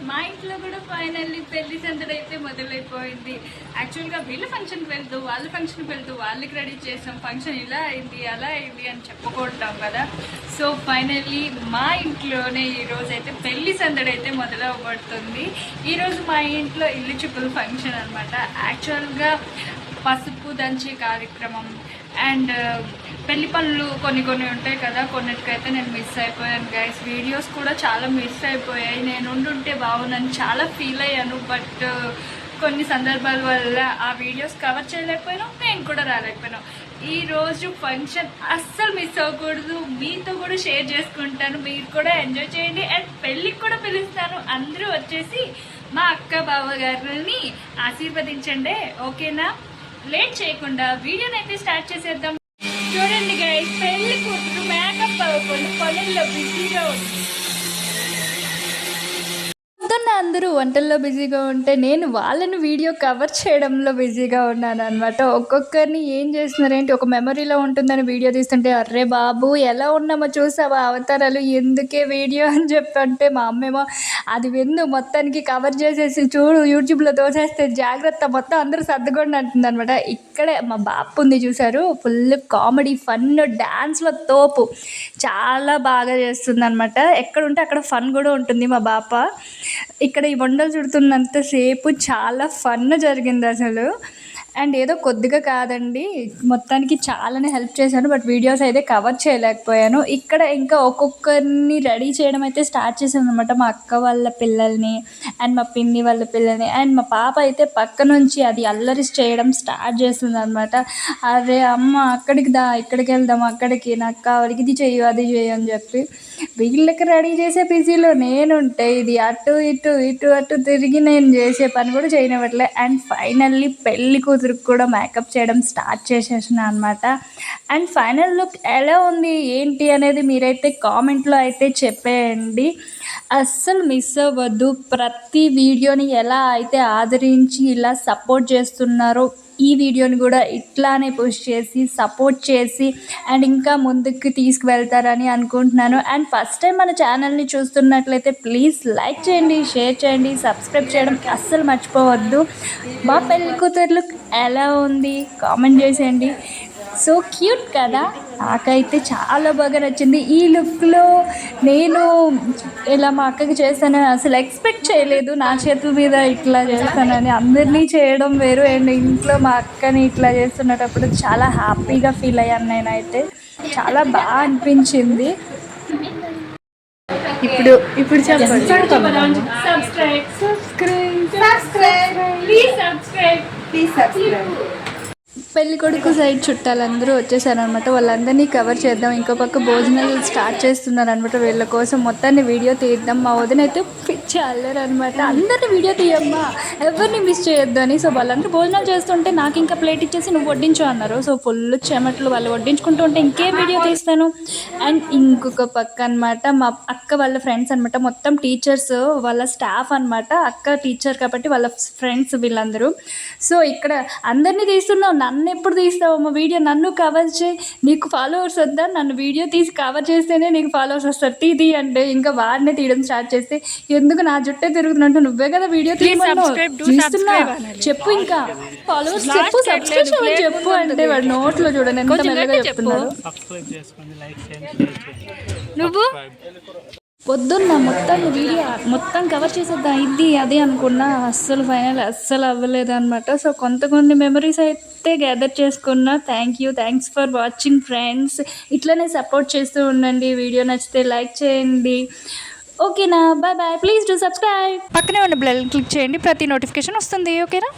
మా ఇంట్లో కూడా ఫైనల్లీ పెళ్లి సందడి అయితే మొదలైపోయింది. యాక్చువల్గా వీళ్ళ ఫంక్షన్కి వెళ్తూ వాళ్ళ ఫంక్షన్కి వెళ్తూ వాళ్ళకి రెడీ చేసాం, ఫంక్షన్ ఇలా అయింది అలా అయింది అని చెప్పుకుంటాం కదా. సో ఫైనల్లీ మా ఇంట్లోనే ఈరోజు అయితే పెళ్లి సందడి అయితే మొదలవబడుతుంది. ఈరోజు మా ఇంట్లో ఇల్లు చూపుల ఫంక్షన్ అనమాట. యాక్చువల్గా పసుపు దంచే కార్యక్రమం అండ్ పెళ్లి పనులు కొన్ని ఉంటాయి కదా, కొన్నిటికైతే నేను మిస్ అయిపోయాను గైస్. వీడియోస్ కూడా చాలా మిస్ అయిపోయాయి. నేను ఉండుంటే బాగున్నాను చాలా ఫీల్ అయ్యాను. బట్ కొన్ని సందర్భాల వల్ల ఆ వీడియోస్ కవర్ చేయలేకపోయాను, నేను కూడా రాలేకపోయాను. ఈరోజు ఫంక్షన్ అస్సలు మిస్ అవ్వకూడదు, మీతో కూడా షేర్ చేసుకుంటాను, మీరు కూడా ఎంజాయ్ చేయండి. అండ్ పెళ్ళికి కూడా పిలుస్తాను, అందరూ వచ్చేసి మా అక్క బావ గారిని ఆశీర్వదించండి, ఓకేనా? లేట్ చేయకుండా వీడియోని అయితే స్టార్ట్ చేసేద్దాం. చూడండి గైస్, పెళ్లి కూతురు మేకప్ అవ్వకుండా పనుల్లో బిజీగా ఉంది. అందరూ వంటల్లో బిజీగా ఉంటే నేను వాళ్ళని వీడియో కవర్ చేయడంలో బిజీగా ఉన్నాను అనమాట. ఒక్కొక్కరిని ఏం చేస్తున్నారేంటి ఒక మెమరీలో ఉంటుందని వీడియో తీస్తుంటే, అర్రే బాబు ఎలా ఉన్నామో చూసావా అవతారాలు, ఎందుకే వీడియో అని చెప్పంటే మా అమ్మేమో అది విందు మొత్తానికి కవర్ చేసేసి చూడు యూట్యూబ్లో దోసేస్తే జాగ్రత్త మొత్తం అందరూ సర్దుకోండి అంటుంది అనమాట. ఇక్కడే మా బాపు ఉంది చూసారు, ఫుల్ కామెడీ ఫన్ డ్యాన్స్లో తోపు, చాలా బాగా చేస్తుంది అనమాట. ఎక్కడుంటే అక్కడ ఫన్ కూడా ఉంటుంది మా బాప. ఇక్కడ ఈ వంటలు చుడుతున్నంతసేపు చాలా ఫన్ జరిగింది అసలు. అండ్ ఏదో కొద్దిగా కాదండి, మొత్తానికి చాలానే హెల్ప్ చేశాను. బట్ వీడియోస్ అయితే కవర్ చేయలేకపోయాను. ఇక్కడ ఇంకా ఒక్కొక్కరిని రెడీ చేయడం అయితే స్టార్ట్ చేశాను అనమాట. మా అక్క వాళ్ళ పిల్లల్ని అండ్ మా పిన్ని వాళ్ళ పిల్లల్ని అండ్ మా పాప అయితే పక్క నుంచి అది అల్లరి చేయడం స్టార్ట్ చేస్తుంది అనమాట. అరే అమ్మ అక్కడికి దా, ఇక్కడికి వెళ్దాం, అక్కడికి నాకు కావాలి, ఇది చెయ్యు అది చెయ్యు అని చెప్పి వీళ్ళకి రెడీ చేసే బిజీలో నేనుంటే ఇది అటు ఇటు ఇటు అటు తిరిగి నేను చేసే పని కూడా చేయనివ్వట్లే. అండ్ ఫైనల్లీ పెళ్లి కూతురికి కూడా మేకప్ చేయడం స్టార్ట్ చేసేసిన అనమాట. అండ్ ఫైనల్ లుక్ ఎలా ఉంది ఏంటి అనేది మీరైతే కామెంట్లో అయితే చెప్పేయండి. అస్సలు మిస్ అవ్వద్దు. ప్రతి వీడియోని ఎలా అయితే ఆదరించి ఇలా సపోర్ట్ చేస్తున్నారో ఈ వీడియోని కూడా ఇట్లానే పుష్ చేసి సపోర్ట్ చేసి అండ్ ఇంకా ముందుకు తీసుకువెళ్తారని అనుకుంటున్నాను. అండ్ ఫస్ట్ టైం మన ఛానల్ని చూస్తున్నట్లయితే ప్లీజ్ లైక్ చేయండి, షేర్ చేయండి, సబ్స్క్రైబ్ చేయడం అస్సలు మర్చిపోవద్దు. మా పెళ్లి కూతురు ఎలా ఉంది కామెంట్ చేసేయండి. సో క్యూట్ కదా, నాకైతే చాలా బాగా నచ్చింది. ఈ లుక్లో నేను ఇలా మా అక్కకి చేస్తానని అసలు ఎక్స్పెక్ట్ చేయలేదు. నా చేతుల మీద ఇట్లా చేస్తానని, అందరినీ చేయడం వేరు అండ్ ఇంట్లో మా అక్కని ఇట్లా చేస్తున్నప్పుడు చాలా హ్యాపీగా ఫీల్ అయ్యాను. నేనైతే చాలా బాగా అనిపించింది. ఇప్పుడు పెళ్లి కొడుకు సైడ్ చుట్టాలందరూ వచ్చేసారనమాట. వాళ్ళందరినీ కవర్ చేద్దాం. ఇంకో పక్క భోజనాలు స్టార్ట్ చేస్తున్నారు అనమాట. వీళ్ళ కోసం మొత్తాన్ని వీడియో తీద్దాం. మా వదిన అయితే పిచ్చి అల్లరు అనమాట, అందరినీ వీడియో తీయమ్మా, ఎవరిని మిస్ చేయొద్దు అని. సో వాళ్ళందరూ భోజనాలు చేస్తుంటే నాకు ఇంకా ప్లేట్ ఇచ్చేసి నువ్వు వడ్డించు అన్నారు. సో ఫుల్ చెమట్లు, వాళ్ళు వడ్డించుకుంటూ ఉంటే ఇంకేం వీడియో తీస్తాను. అండ్ ఇంకొక పక్క అనమాట మా అక్క వాళ్ళ ఫ్రెండ్స్ అనమాట, మొత్తం టీచర్స్ వాళ్ళ స్టాఫ్ అనమాట. అక్క టీచర్ కాబట్టి వాళ్ళ ఫ్రెండ్స్ వీళ్ళందరూ. సో ఇక్కడ అందరినీ తీస్తున్నావు, నన్ను ఎప్పుడు తీస్తావమ్మా వీడియో, నన్ను కవర్ చేయి, నీకు ఫాలోవర్స్ వద్దా, నన్ను వీడియో తీసి కవర్ చేస్తేనే నీకు ఫాలోవర్స్ వస్తారు, తీది అంటే ఇంకా వాడినే తీయడం స్టార్ట్ చేస్తే, ఎందుకు నా జుట్టే తిరుగుతున్నట్టు, నువ్వే కదా వీడియో తీస్తున్నా చెప్పు, ఇంకా ఫాలోవర్స్ చెప్పు, సబ్స్క్రైబ్ చెప్పు అంటే వాడు నోట్లో చూడండి ఎంత మెల్లగా చెప్తున్నారు. నువ్వు పొద్దున్న మొత్తం వీడియో మొత్తం కవర్ చేసేద్దాం ఇది అది అనుకున్నా, అస్సలు ఫైనల్ అస్సలు అవ్వలేదు అనమాట. సో కొన్ని మెమరీస్ అయితే గ్యాదర్ చేసుకున్నా. Thanks for watching friends. ఇట్లనే సపోర్ట్ చేస్తూ ఉండండి. వీడియో నచ్చితే లైక్ చేయండి, ఓకేనా? Bye bye. Please do subscribe. పక్కనే ఉన్న బెల్ క్లిక్ చేయండి, ప్రతి నోటిఫికేషన్ వస్తుంది, ఓకేనా?